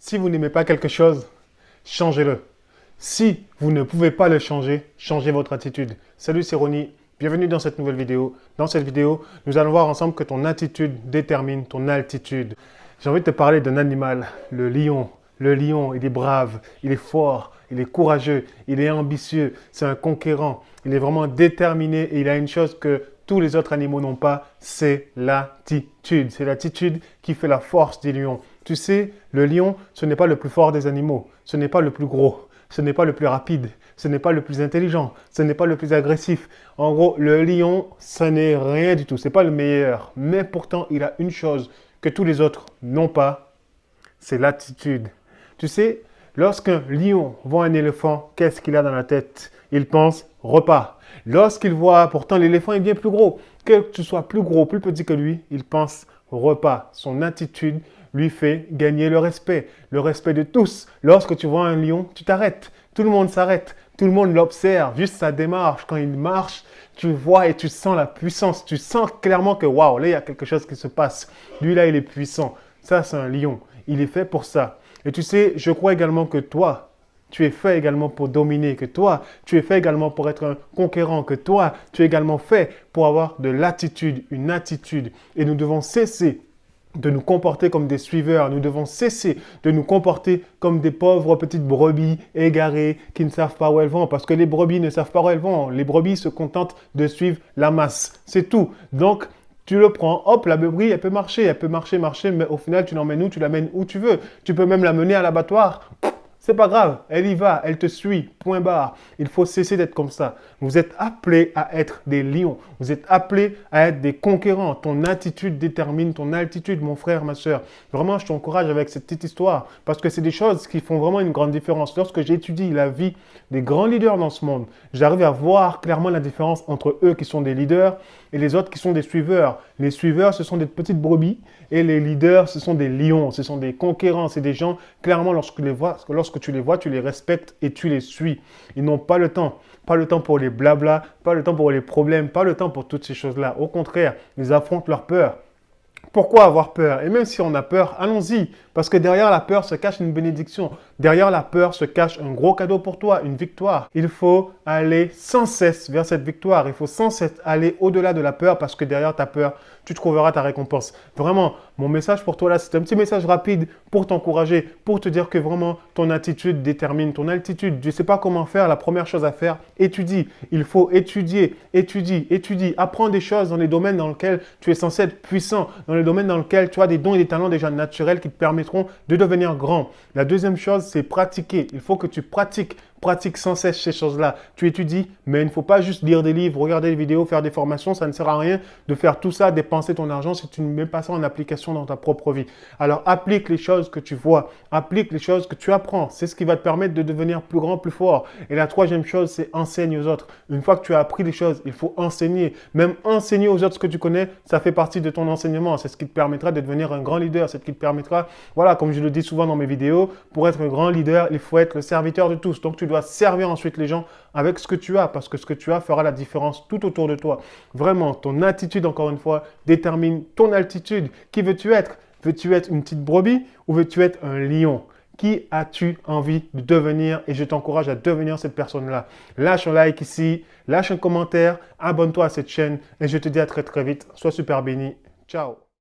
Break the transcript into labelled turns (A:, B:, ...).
A: Si vous n'aimez pas quelque chose, changez-le. Si vous ne pouvez pas le changer, changez votre attitude. Salut, c'est Ronnie. Bienvenue dans cette nouvelle vidéo. Dans cette vidéo, nous allons voir ensemble que ton attitude détermine ton altitude. J'ai envie de te parler d'un animal, le lion. Le lion, il est brave, il est fort, il est courageux, il est ambitieux, c'est un conquérant. Il est vraiment déterminé et il a une chose que tous les autres animaux n'ont pas, c'est l'attitude. C'est l'attitude qui fait la force des lions. Tu sais, le lion, ce n'est pas le plus fort des animaux, ce n'est pas le plus gros, ce n'est pas le plus rapide, ce n'est pas le plus intelligent, ce n'est pas le plus agressif. En gros, le lion, ce n'est rien du tout, ce n'est pas le meilleur. Mais pourtant, il a une chose que tous les autres n'ont pas, c'est l'attitude. Tu sais, lorsqu'un lion voit un éléphant, qu'est-ce qu'il a dans la tête? Il pense repas. Lorsqu'il voit pourtant l'éléphant est bien plus gros, que tu sois plus gros, plus petit que lui, il pense repas. Son attitude lui fait gagner le respect de tous. Lorsque tu vois un lion, tu t'arrêtes. Tout le monde s'arrête, tout le monde l'observe, juste sa démarche. Quand il marche, tu vois et tu sens la puissance. Tu sens clairement que waouh, là il y a quelque chose qui se passe. Lui là, il est puissant. Ça, c'est un lion. Il est fait pour ça. Et tu sais, je crois également que toi, tu es fait également pour dominer, que toi, tu es fait également pour être un conquérant, que toi, tu es également fait pour avoir de l'attitude, une attitude. Et nous devons cesser de nous comporter comme des suiveurs. Nous devons cesser de nous comporter comme des pauvres petites brebis égarées qui ne savent pas où elles vont. Parce que les brebis ne savent pas où elles vont. Les brebis se contentent de suivre la masse. C'est tout. Donc, tu le prends, hop, la brebis, elle peut marcher, mais au final, tu l'emmènes où? Tu l'amènes où tu veux. Tu peux même la mener à l'abattoir. C'est pas grave, elle y va, elle te suit, point barre. Il faut cesser d'être comme ça. Vous êtes appelés à être des lions. Vous êtes appelés à être des conquérants. Ton attitude détermine ton altitude, mon frère, ma soeur. Vraiment, je t'encourage avec cette petite histoire parce que c'est des choses qui font vraiment une grande différence. Lorsque j'étudie la vie des grands leaders dans ce monde, j'arrive à voir clairement la différence entre eux qui sont des leaders et les autres qui sont des suiveurs. Les suiveurs, ce sont des petites brebis et les leaders, ce sont des lions, ce sont des conquérants. C'est des gens, clairement, lorsque tu les vois, tu les respectes et tu les suis. Ils n'ont pas le temps. Pas le temps pour les blabla, pas le temps pour les problèmes, pas le temps pour toutes ces choses-là. Au contraire, ils affrontent leur peur. Pourquoi avoir peur? Et même si on a peur, allons-y. Parce que derrière la peur se cache une bénédiction. Derrière la peur se cache un gros cadeau pour toi, une victoire. Il faut aller sans cesse vers cette victoire. Il faut sans cesse aller au-delà de la peur parce que derrière ta peur, tu trouveras ta récompense. Vraiment, mon message pour toi là, c'est un petit message rapide pour t'encourager, pour te dire que vraiment ton attitude détermine ton altitude. Tu ne sais pas comment faire, la première chose à faire, étudie. Il faut étudier, étudie. Apprends des choses dans les domaines dans lesquels tu es censé être puissant, dans les domaines dans lesquels tu as des dons et des talents déjà naturels qui te permettront de devenir grand. La deuxième chose, c'est pratiquer. Il faut que tu pratiques. Pratique sans cesse ces choses-là. Tu étudies, mais il ne faut pas juste lire des livres, regarder des vidéos, faire des formations. Ça ne sert à rien de faire tout ça, dépenser ton argent si tu ne mets pas ça en application dans ta propre vie. Alors, applique les choses que tu vois. Applique les choses que tu apprends. C'est ce qui va te permettre de devenir plus grand, plus fort. Et la troisième chose, c'est enseigne aux autres. Une fois que tu as appris les choses, il faut enseigner. Même enseigner aux autres ce que tu connais, ça fait partie de ton enseignement. C'est ce qui te permettra de devenir un grand leader. C'est ce qui te permettra, voilà, comme je le dis souvent dans mes vidéos, pour être un grand leader, il faut être le serviteur de tous. Donc, tu dois servir ensuite les gens avec ce que tu as parce que ce que tu as fera la différence tout autour de toi. Vraiment, ton attitude, encore une fois, détermine ton altitude. Qui veux-tu être? Veux-tu être une petite brebis ou veux-tu être un lion? Qui as-tu envie de devenir? Et je t'encourage à devenir cette personne-là. Lâche un like ici, lâche un commentaire, abonne-toi à cette chaîne et je te dis à très très vite. Sois super béni. Ciao!